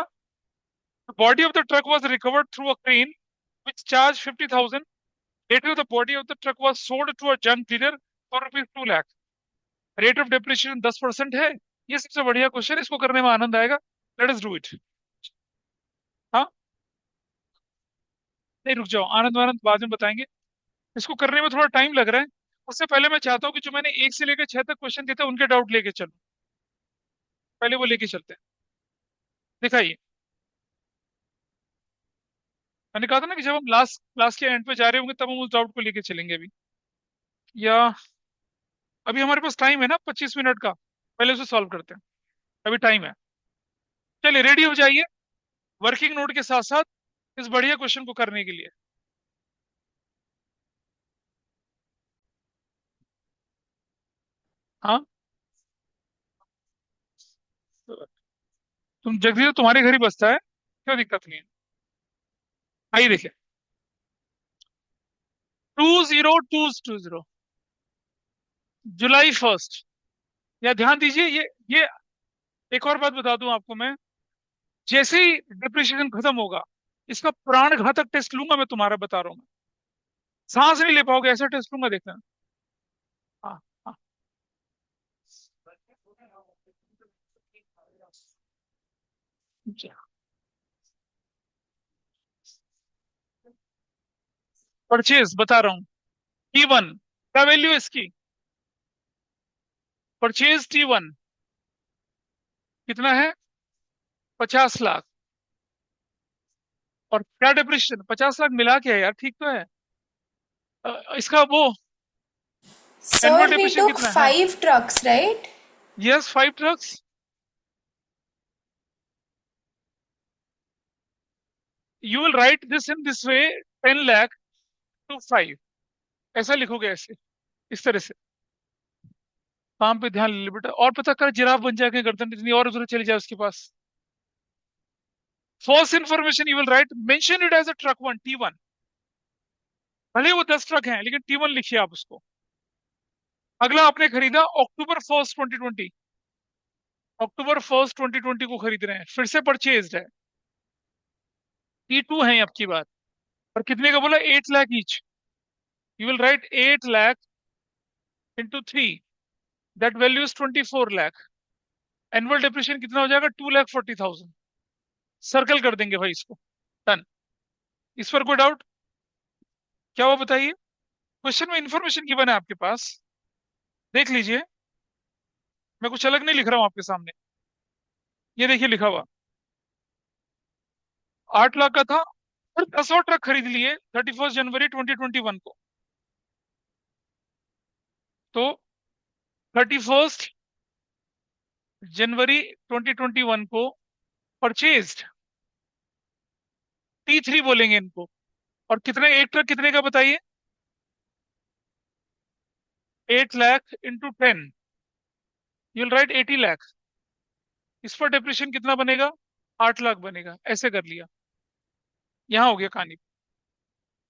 body of the truck was recovered through a crane which charged 50,000. Later the body of the truck was sold to a junk dealer for rupees 2 lakh. Rate of depreciation 10% है। ये सबसे बढ़िया क्वेश्चन, इसको करने में आनंद आएगा। Let us do it. हाँ, नहीं रुक जाओ, आनंद आनंद बाद में बताएंगे। इसको करने में थोड़ा टाइम लग रहा है। उससे पहले मैं चाहता हूँ कि जो मैंने 1 से लेकर 6 तक क्वेश्चन दिए थे उनके डाउट लेके चलो, पहले वो लेके चलते हैं। दिखाइए, मैंने कहा था ना कि जब हम लास्ट क्लास के एंड पे जा रहे होंगे तब हम उस डाउट को लेके चलेंगे। अभी या अभी हमारे पास टाइम है ना 25 मिनट का, पहले उसे सॉल्व करते हैं, अभी टाइम है। चलिए रेडी हो जाइए वर्किंग नोट के साथ साथ इस बढ़िया क्वेश्चन को करने के लिए। हाँ, तुम जगदीश तो तुम्हारे घर ही बसता है, क्यों दिक्कत नहीं है। आइए देखिए, 2020, July 1। या ध्यान दीजिए, ये एक और बात बता दूं आपको मैं, जैसे ही डिप्रेशन खत्म होगा इसका प्राण घातक टेस्ट लूंगा मैं, तुम्हारा बता रहा हूं मैं। सांस नहीं ले पाओगे ऐसा टेस्ट लूंगा, देखना। हाँ हाँ, परचेज बता रहा हूँ, T1 क्या वैल्यू है इसकी। परचेज T1 कितना है, 50 लाख। और क्या डिप्रेशन, 50 लाख मिला के है यार, ठीक तो है। इसका वो annual Sir, he depression took कितना है। 5 trucks, right? Yes, 5 trucks. You will write this in this way, 10 lakh to 5, ऐसा लिखोगे ऐसे, इस तरह से। काम पे ध्यान ले बेटा, और पता कर जिराफ बन जाएगा गर्दन इतनी और उधर चली जाए उसके पास। False information you will write mention it as a truck 1 T1, भले वो 10 ट्रक हैं लेकिन T1 लिखिए आप उसको। अगला आपने खरीदा October 1 2020, October 1 2020 को खरीद रहे हैं, फिर से परचेज है, T2 है अब की बात। और कितने का बोला, 8 lakh each. You will right 8 lakh into 3, that value is 24 lakh. Annual depression कितना हो जाएगा, 2,40,000। सर्कल कर देंगे भाई इसको, डन। इस पर कोई डाउट, क्या हुआ बताइए। क्वेश्चन में इंफॉर्मेशन गिवन है आपके पास, देख लीजिए, मैं कुछ अलग नहीं लिख रहा हूं आपके सामने। ये देखिए लिखा हुआ, 8 लाख का था, और 10 और ट्रक खरीद लिए 31 जनवरी 2021 को। तो 31 जनवरी 2021 को परचेज्ड, T3 बोलेंगे इनको। और कितने, एक ट्रक कितने का बताइए, 8 lakh into 10, you will right 80 lakh. इस पर डिप्रेशन कितना बनेगा, 8 लाख बनेगा, ऐसे कर लिया। यहाँ हो गया कहानी।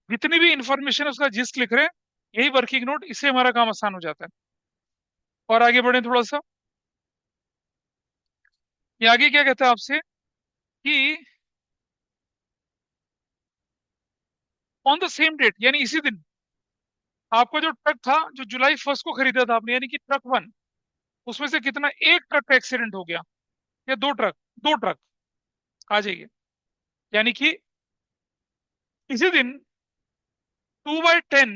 जितनी भी इंफॉर्मेशन है उसका जिस्ट लिख रहे हैं, यही वर्किंग नोट, इससे हमारा काम आसान हो जाता है। और आगे बढ़े थोड़ा सा, ये आगे क्या कहता है आपसे कि ऑन द सेम डेट, यानी इसी दिन, आपका जो ट्रक था जो July 1 को खरीदा था आपने, यानी कि ट्रक 1, उसमें से कितना, एक ट्रक का एक्सीडेंट हो गया, या दो ट्रक आ जाइए, यानी कि इसी दिन 2/10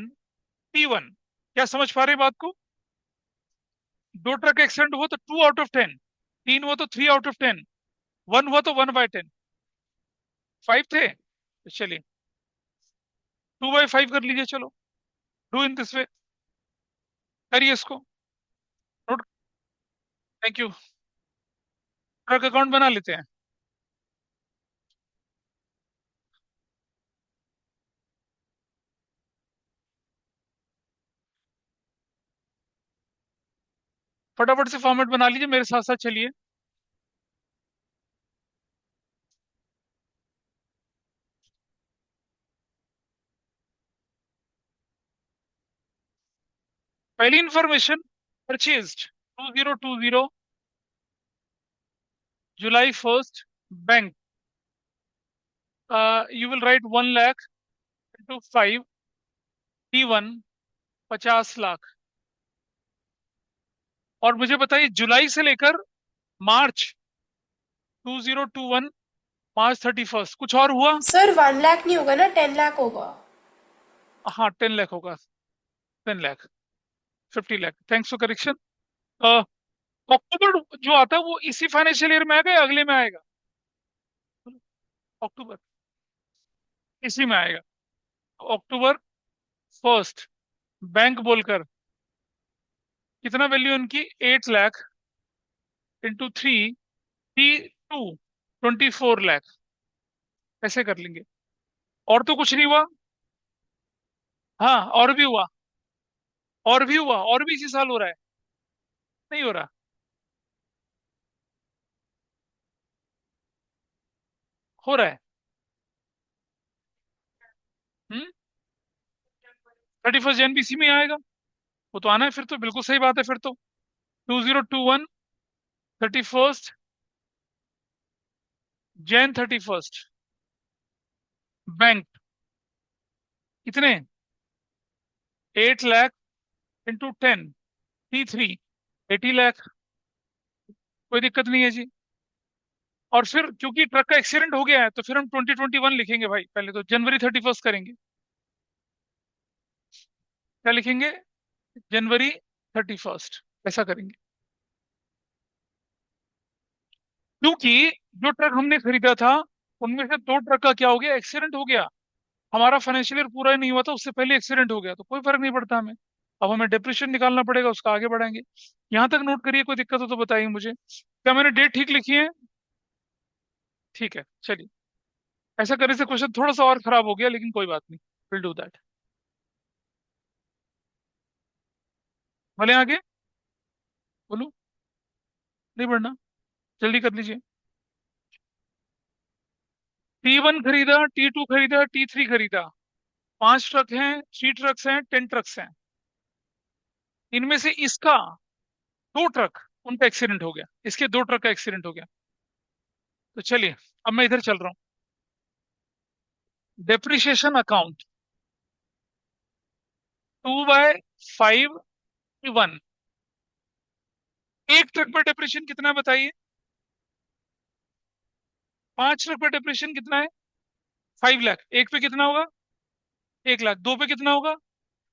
T1। क्या समझ पा रहे हैं बात को, दो ट्रक एक्सीडेंट हुआ तो 2 आउट ऑफ 10, तीन हुआ तो 3 आउट ऑफ 10, 1 हुआ तो 1/10, 5 थे तो चलिए 2/5 कर लीजिए, चलो डू इन दिस वे, करिए इसको note. Thank you. Truck account बना लेते हैं। फटाफट से फॉर्मेट बना लीजिए, मेरे साथ साथ चलिए। पहली information, purchased 2020 July 1st, bank, you will right 1 lakh into 5, T1 50 lakh. और मुझे बताइए जुलाई से लेकर मार्च 2021, March 31, कुछ और हुआ? सर 1 लाख नहीं होगा ना, 10 लाख होगा। हाँ 10 लाख होगा, 10 lakh, 50 lakh, thanks for correction. अक्टूबर जो आता है वो इसी फाइनेंशियल ईयर में आएगा या अगले में आएगा? अक्टूबर इसी में आएगा। October 1st, बैंक बोलकर कितना वैल्यू उनकी, 8 लाख इंटू 24 लाख, ऐसे कर लेंगे। और तो कुछ नहीं हुआ? हाँ और भी हुआ, और भी हुआ, और भी इसी साल हो रहा है, नहीं हो रहा? हो रहा है। हम्म 31 जनवरी इसी में आएगा, वो तो आना है फिर, तो बिल्कुल सही बात है फिर तो। 2021, 31 Jan 31, बैंक कितने, 8 लाख इंटू 10, T3 80 लाख, कोई दिक्कत नहीं है जी। और फिर क्योंकि ट्रक का एक्सीडेंट हो गया है तो फिर हम 2021 लिखेंगे भाई, पहले तो January 31 करेंगे। क्या लिखेंगे? January 31, ऐसा करेंगे। क्योंकि जो ट्रक हमने खरीदा था उनमें से 2 ट्रक का क्या हो गया, एक्सीडेंट हो गया। हमारा फाइनेंशियल ईयर पूरा ही नहीं हुआ था, उससे पहले एक्सीडेंट हो गया, तो कोई फर्क नहीं पड़ता हमें। अब हमें डिप्रेशन निकालना पड़ेगा, उसका आगे बढ़ाएंगे। यहाँ तक नोट करिए, कोई दिक्कत हो तो बताइए मुझे। क्या मैंने डेट ठीक लिखी है? ठीक है चलिए। ऐसा करने से क्वेश्चन थोड़ा सा और खराब हो गया, लेकिन कोई बात नहीं, विल डू दैट। भले आगे बोलू, नहीं बढ़ना, जल्दी कर लीजिए। T1 खरीदा, T2 खरीदा, T3 खरीदा, 5 ट्रक हैं, 3 ट्रक्स हैं, 10 ट्रक्स हैं। इनमें से इसका 2 ट्रक, उनका एक्सीडेंट हो गया, इसके 2 ट्रक का एक्सीडेंट हो गया। तो चलिए अब मैं इधर चल रहा हूँ। Depreciation account 2/5, 1। एक ट्रक पर डेप्रिसिएशन कितना है बताइए? 5 ट्रक पर डेप्रिसिएशन कितना है? 5 लाख। एक पे कितना होगा? 1 लाख। दो पे कितना होगा?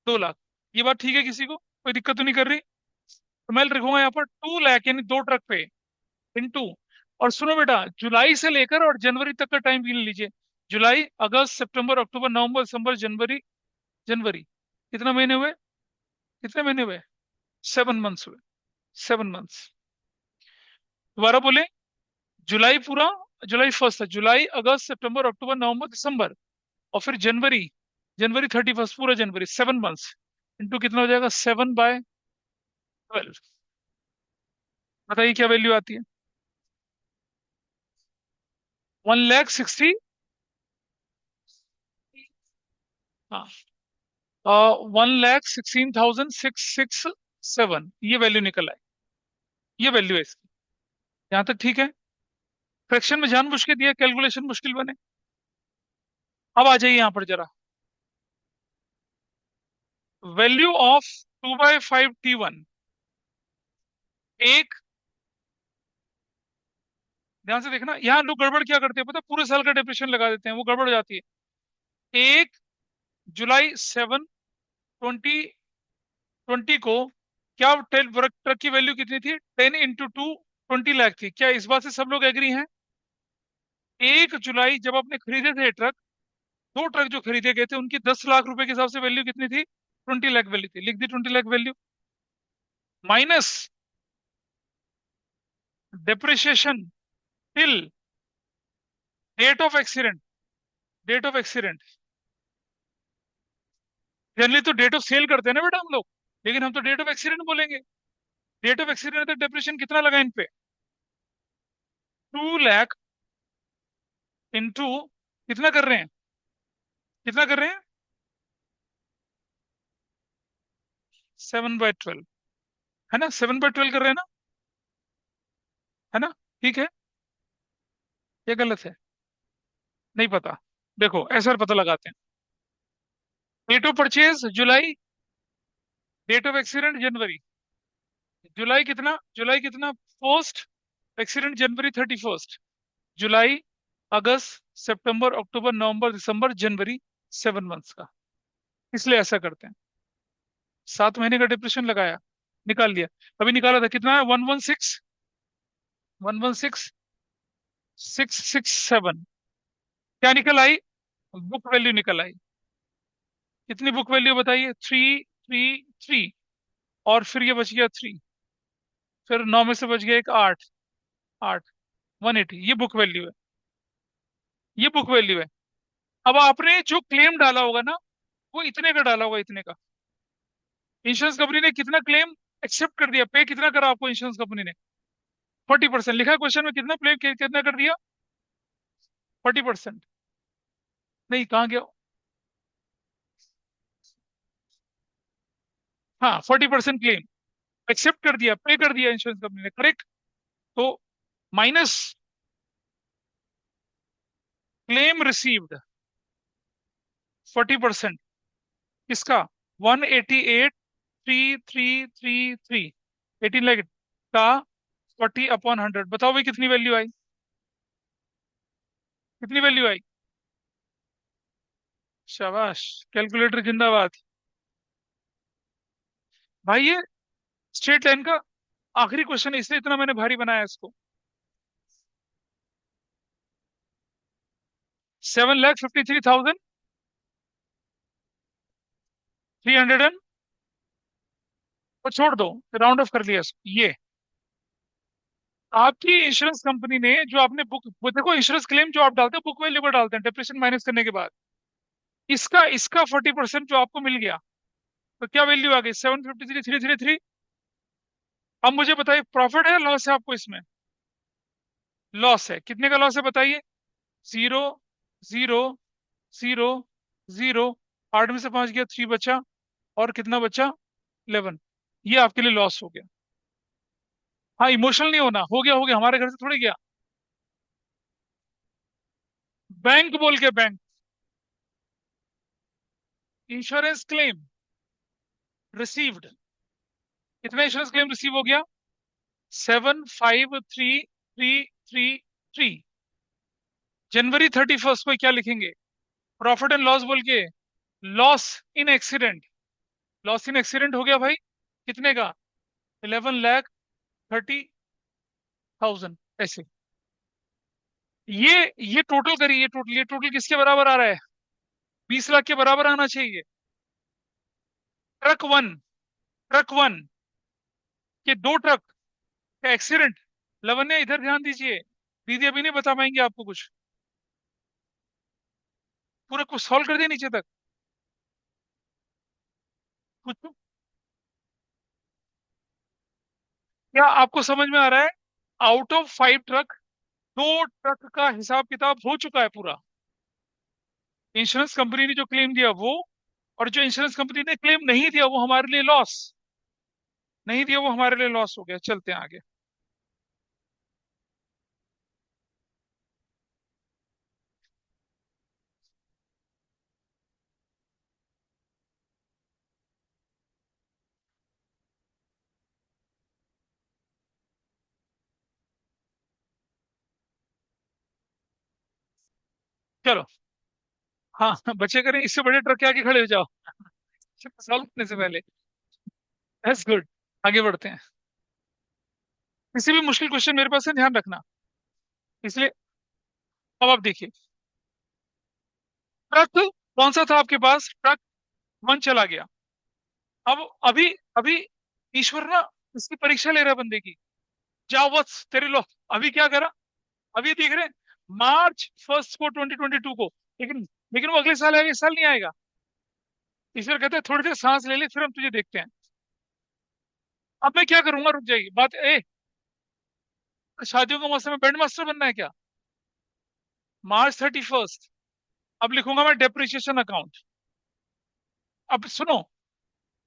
2 लाख। ये बात ठीक है किसी को, कोई दिक्कत तो नहीं कर रही? तो मैं लिखूंगा यहाँ पर 2 लाख, यानी 2 ट्रक पे, इनटू। और सुनो बेटा, जुलाई से लेकर और जनवरी तक का टाइम गिन लीजिए। जुलाई, अगस्त, सितंबर, अक्टूबर, नवंबर, दिसंबर, जनवरी, जनवरी, कितना महीने हुए? कितने महीने हुए? 7 मंथ्स हुए, 7 मंथ्स। दोबारा बोले, जुलाई पूरा, जुलाई 1 था, जुलाई, अगस्त, सितंबर, अक्टूबर, नवंबर, दिसंबर, और फिर जनवरी, January 31 पूरा जनवरी, 7 मंथ्स, इंटू कितना हो जाएगा, 7/12। बताइए क्या वैल्यू आती है? 1 लाख 60, हाँ, 1,16,667, ये वैल्यू निकल आई, ये वैल्यू है इसकी। यहाँ तक ठीक है? फ्रैक्शन में जानबूझ के दिया, कैलकुलेशन मुश्किल बने। अब आ जाइए यहाँ पर जरा, वैल्यू ऑफ 2/5 T1। एक, ध्यान से देखना, यहाँ लोग गड़बड़ क्या करते हैं पता है? पूरे साल का डिप्रेशन लगा देते हैं, वो गड़बड़ हो जाती है। 1 जुलाई 7, 2020 को क्या ट्रक की वैल्यू कितनी थी? 10 इंटू 2, 20 लाख थी। क्या इस बात से सब लोग एग्री हैं? 1 जुलाई जब आपने खरीदे थे ट्रक, 2 ट्रक जो खरीदे गए थे उनकी 10 लाख रुपए के हिसाब से वैल्यू कितनी थी? 20 लाख वैल्यू थी, लिख दी 20 lakh value. Minus depreciation till date of accident. Date of accident generally तो डेट ऑफ सेल करते हैं ना बेटा हम लोग, लेकिन हम तो डेट ऑफ एक्सीडेंट बोलेंगे। डेट ऑफ एक्सीडेंट तक डेप्रिसिएशन कितना लगा इन पे? 2 लाख इंटू कितना कर रहे हैं? कितना कर रहे हैं? 7/12, है ना? 7/12 कर रहे हैं ना, है ना? ठीक है, ये गलत है? नहीं पता, देखो ऐसा पता लगाते हैं। Date of purchase July, date of accident January. जुलाई कितना फर्स्ट, एक्सीडेंट जनवरी 31st। जुलाई, अगस्त, सितंबर, अक्टूबर, नवंबर, दिसंबर, जनवरी, 7 मंथ्स का। इसलिए ऐसा करते हैं। 7 महीने का डिप्रेशन लगाया, निकाल लिया। अभी निकाला था कितना है? 116, 116,667। क्या निकल आई? बुक वैल्यू निकल आई। कितनी बुक वैल्यू बताइए? 333। और फिर ये बच गया 3, फिर 9 में से बच गया एक 8, 8, 180। ये बुक वैल्यू है, ये बुक वैल्यू है। अब आपने जो क्लेम डाला होगा ना, वो इतने का डाला होगा, इतने का। इंश्योरेंस कंपनी ने कितना क्लेम एक्सेप्ट कर दिया, पे कितना करा आपको इंश्योरेंस कंपनी ने? 40%। लिखा है क्वेश्चन में, कितना प्ले कितना कर दिया? 40%। नहीं, कहाँ गया? हाँ, 40% क्लेम एक्सेप्ट कर दिया, पे कर दिया इंश्योरेंस कंपनी ने, करेक्ट। तो माइनस क्लेम रिसीव्ड 40%, किसका? 188,333, 18 लाख का 40/100। बताओ भाई कितनी वैल्यू आई? कितनी वैल्यू आई? शाबाश, कैलकुलेटर जिंदाबाद। भाई ये स्ट्रेट लाइन का आखिरी क्वेश्चन है, इसलिए इतना मैंने भारी बनाया इसको। 7,53,300 को छोड़ दो, राउंड ऑफ कर लिया इसको। ये आपकी इंश्योरेंस कंपनी ने जो आपने बुक, वो देखो इंश्योरेंस क्लेम जो आप डालते हैं बुक वैल्यू पर डालते हैं, डिप्रेशन माइनस करने के बाद। इसका इसका 40% जो आपको मिल गया, तो क्या वैल्यू आ गई? 753,333। अब मुझे बताइए, प्रॉफिट है लॉस है आपको इसमें? लॉस है। कितने का लॉस है बताइए? 0, 0, 0, 0। 8 में से 5 गया, 3 बचा, और कितना बचा? 11। ये आपके लिए लॉस हो गया। हाँ, इमोशनल नहीं होना, हो गया हो गया, हमारे घर से थोड़ी गया। बैंक बोल के, बैंक। Insurance claim received. कितना इंश्योरेंस क्लेम रिसीव हो गया? 753,333। जनवरी 31st को क्या लिखेंगे? प्रॉफिट एंड लॉस बोल के, loss in accident. Loss in accident हो गया भाई, कितने का? 11,30,000। ऐसे ये टोटल करिए, ये टोटल किसके बराबर आ रहा है? 20 लाख के बराबर आना चाहिए। ट्रक वन, ट्रक वन के 2 ट्रक का एक्सीडेंट। लवन्या इधर ध्यान दीजिए, दीदी अभी नहीं बता पाएंगे आपको कुछ। पूरा कुछ सॉल्व कर दिया नीचे तक, कुछ। क्या आपको समझ में आ रहा है? आउट ऑफ 5 ट्रक, 2 ट्रक का हिसाब किताब हो चुका है पूरा। इंश्योरेंस कंपनी ने जो क्लेम दिया वो, और जो इंश्योरेंस कंपनी ने क्लेम नहीं दिया वो हमारे लिए लॉस। नहीं दिया वो हमारे लिए लॉस हो गया। चलते हैं आगे। चलो, हाँ बच्चे करें, इससे बड़े ट्रक के आगे खड़े हो जाओ सॉल्व करने से पहले। That's good. आगे बढ़ते हैं। किसी भी मुश्किल क्वेश्चन मेरे पास है, ध्यान रखना। इसलिए अब आप देखिए, ट्रक कौन सा था आपके पास, ट्रक वन चला गया। अब अभी अभी ईश्वर ना इसकी परीक्षा ले रहा है बंदे की। जाओ बस तेरे लो। अभी क्या करा, अभी देख रहे हैं मार्च 1 को 2022 को, लेकिन लेकिन वो अगले साल आएगा, इस साल नहीं आएगा। ईश्वर कहते हैं थोड़ी देर सांस ले ले, फिर हम तुझे देखते हैं। अब मैं क्या करूंगा, रुक जाएगी बात। शादियों के मौसम में बैंड मास्टर बनना है क्या? March 31, अब लिखूंगा मैं डेप्रिसिएशन अकाउंट। अब सुनो,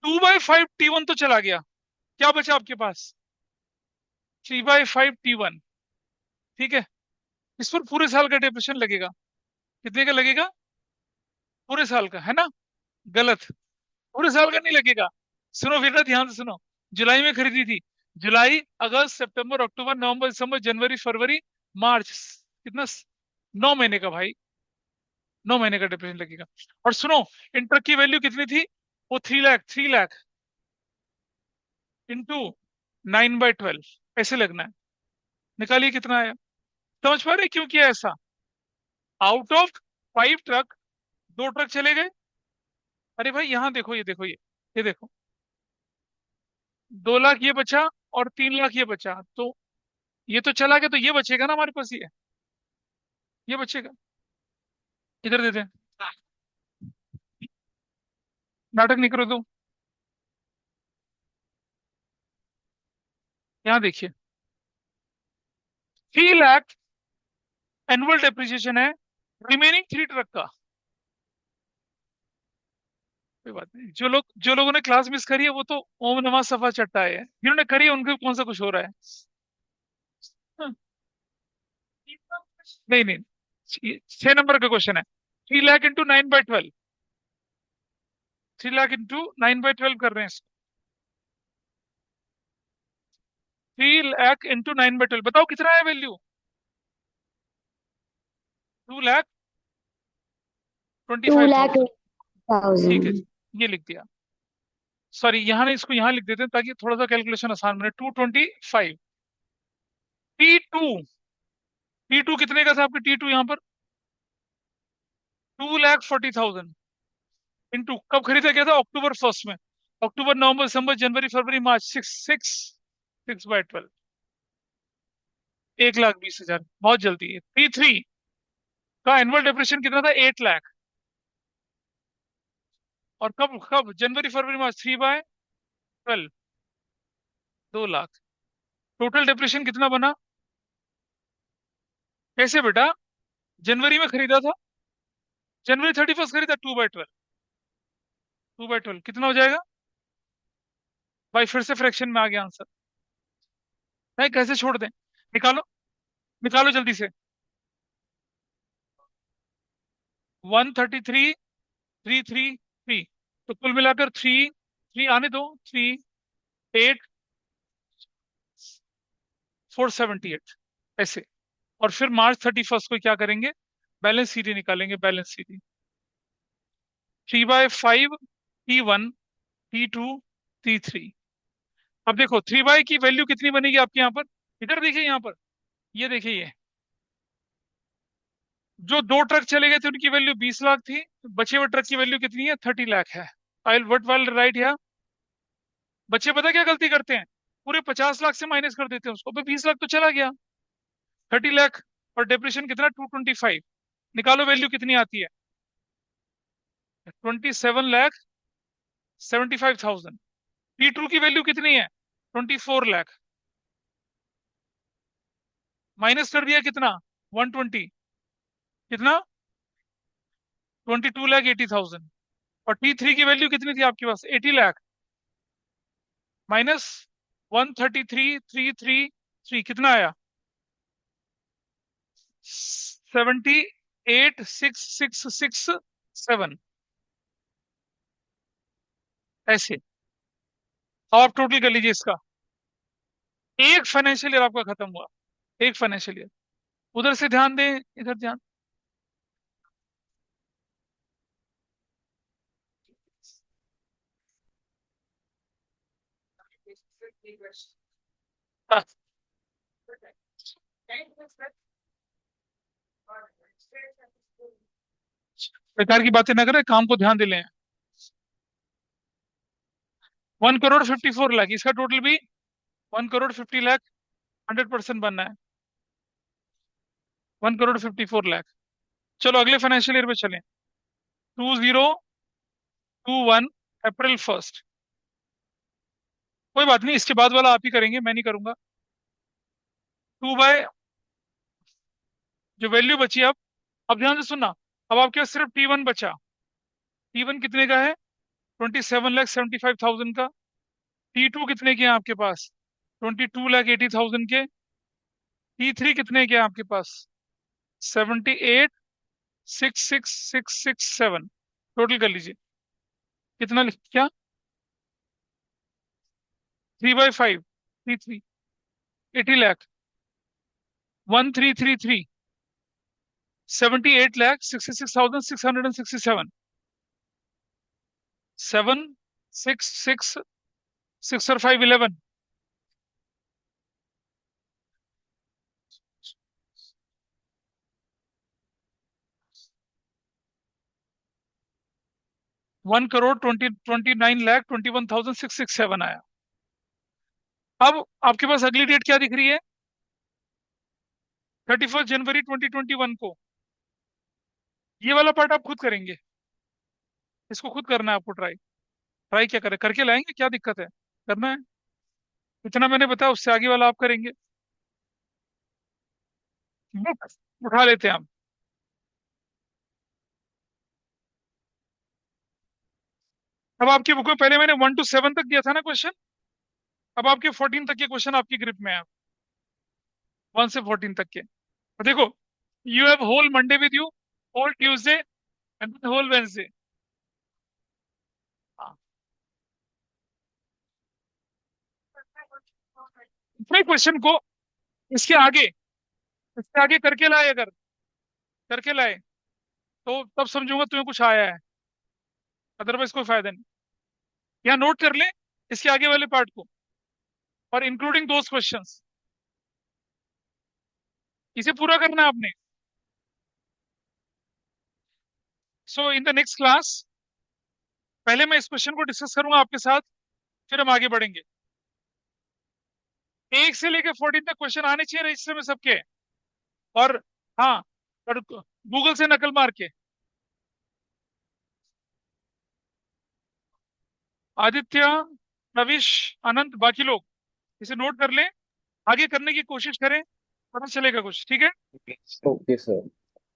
2/5 T1 तो चला गया, क्या बचा आपके पास? 3/5 T1। ठीक है, इस पर पूरे साल का डेप्रिसिएशन लगेगा। कितने का लगेगा? पूरे साल का, है ना? गलत, पूरे साल का नहीं लगेगा। सुनो बेटा, ध्यान से सुनो। जुलाई में खरीदी थी, जुलाई अगस्त सितंबर अक्टूबर नवंबर दिसंबर जनवरी फरवरी मार्च, कितना? 9 महीने का भाई, 9 महीने का डिप्रेशन लगेगा। और सुनो, इन ट्रक की वैल्यू कितनी थी? वो 3 लाख, 3 लाख इंटू 9/12 ऐसे लगना है। निकालिए कितना आया। समझ पा रहे क्यों किया ऐसा? आउट ऑफ 5 ट्रक, 2 ट्रक चले गए। अरे भाई यहाँ देखो, ये देखो, ये देखो, 2 लाख ये बचा और 3 लाख ये बचा, तो ये तो चला गया, तो ये बचेगा ना हमारे पास, ये बचेगा। इधर देते हैं, नाटक नहीं करो तो। यहाँ देखिए, 3 लाख एनुअल डेप्रिसिएशन है, रिमेनिंग 3 ट्रक का। कोई बात नहीं, जो लोगों ने क्लास मिस करी है वो तो ओम नमः सफा चट्टा है, जिन्होंने करी है उनके कौन सा कुछ हो रहा है। हाँ, नहीं नहीं, 6 नंबर का क्वेश्चन है। 3 लाख इंटू 9/12, 3 लाख इंटू 9/12 कर रहे हैं। 3 लाख इंटू 9/12, बताओ कितना है वैल्यू? टू लाख $2,25,000। ठीक है थाउजेंड जी, ये लिख दिया। सॉरी, यहाँ नहीं, इसको यहाँ लिख देते हैं ताकि थोड़ा सा कैलकुलेशन आसान बने। 225। T2, T2 कितने का था आपके? T2 यहाँ पर 2,40,000 इंटू कब खरीदा गया था? अक्टूबर 1 में। अक्टूबर नवंबर दिसंबर जनवरी फरवरी मार्च, 6/12, 1,20,000। बहुत जल्दी है। T3 का एनुअल डेप्रिसिएशन कितना था? 8 लाख। और कब कब? जनवरी फरवरी मार्च, 3/12, 2 लाख। टोटल डेप्रिसिएशन कितना बना? कैसे बेटा? जनवरी में खरीदा था, जनवरी 31 खरीदा, 2/12, 2/12 कितना हो जाएगा भाई? फिर से फ्रैक्शन में आ गया आंसर। भाई कैसे छोड़ दें? निकालो, निकालो जल्दी से। 133,333, तो कुल मिलाकर थ्री, थ्री आने दो, 3,8,478 ऐसे। और फिर March 31 को क्या करेंगे? बैलेंस शीट निकालेंगे, balance sheet. 3/5 T1 T2 T3। अब देखो 3 बाई की वैल्यू कितनी बनेगी आपके यहाँ पर? इधर देखिए, यहाँ पर ये देखिए, ये जो 2 ट्रक चले गए थे उनकी वैल्यू 20 लाख थी, बचे हुए ट्रक की वैल्यू कितनी है? 30 लाख है। आई वट वाइल राइट है। बच्चे पता क्या गलती करते हैं? पूरे 50 लाख से माइनस कर देते हैं उसको, 20 लाख तो चला गया। 30 लाख और डिप्रेशन कितना? 225। निकालो वैल्यू कितनी आती है? 27,75,000। T2 की वैल्यू कितनी है? 24 लाख। माइनस कर दिया कितना? 120। कितना? 22,80,000। और T3 की वैल्यू कितनी थी आपके पास? 80 लाख। माइनस 133,333, कितना आया? 78,667 ऐसे। अब आप टोटल कर लीजिए इसका। एक फाइनेंशियल ईयर आपका खत्म हुआ, एक फाइनेंशियल ईयर। उधर से ध्यान दें, इधर ध्यान। हाँ, बेकार की बातें ना करें, काम को ध्यान दे लें। 1 करोड़ 54 लाख, इसका टोटल भी 1 करोड़ 50 लाख। 100% बनना है। 1 करोड़ 54 लाख। चलो अगले फाइनेंशियल ईयर में चलें। 2021 अप्रैल 1। कोई बात नहीं, इसके बाद वाला आप ही करेंगे, मैं नहीं करूंगा। 2 बाय, जो वैल्यू बची अब ध्यान से सुनना। अब आपके पास सिर्फ T1 बचा। T1 कितने का है? 27,75,000 का। T2 कितने के हैं आपके पास? 22,80,000 के। T3 कितने के हैं आपके पास? 78,66,667। टोटल कर लीजिए, कितना लिख क्या? 3/5, T3 80 लाख। 1333, 78,66,667। 7, 6, 6 और 5, 11। 1 करोड़ 29,21,667 आया। अब आपके पास अगली डेट क्या दिख रही है? 31 जनवरी 2021 को। ये वाला पार्ट आप खुद करेंगे, इसको खुद करना है आपको। ट्राई ट्राई क्या करें, करके लाएंगे, क्या दिक्कत है? करना है। इतना मैंने बताया, उससे आगे वाला आप करेंगे। बुक उठा लेते हैं हम। अब आपकी बुक में पहले मैंने 1 to 7 तक दिया था ना क्वेश्चन। अब आपके 14 तक के क्वेश्चन आपकी ग्रिप में है। 1 से 14 तक के। तो देखो, you have whole Monday with you, whole Tuesday and whole Wednesday. इतने क्वेश्चन को इसके आगे करके लाए, अगर करके लाए तो तब समझूंगा तुम्हें कुछ आया है, अदरवाइज कोई फायदा नहीं। यहाँ नोट कर ले इसके आगे वाले पार्ट को, और इंक्लूडिंग दोज क्वेश्चंस। इसे पूरा करना है आपने। सो इन द नेक्स्ट क्लास, पहले मैं इस क्वेश्चन को डिस्कस करूंगा आपके साथ, फिर हम आगे बढ़ेंगे। 1 से लेकर 14 तक क्वेश्चन आने चाहिए रजिस्टर में सबके। और हाँ, और गूगल से नकल मार के। आदित्य, प्रविश, अनंत, बाकी लोग इसे नोट कर लें, आगे करने की कोशिश करें, पता चलेगा कुछ। ठीक है? Okay sir.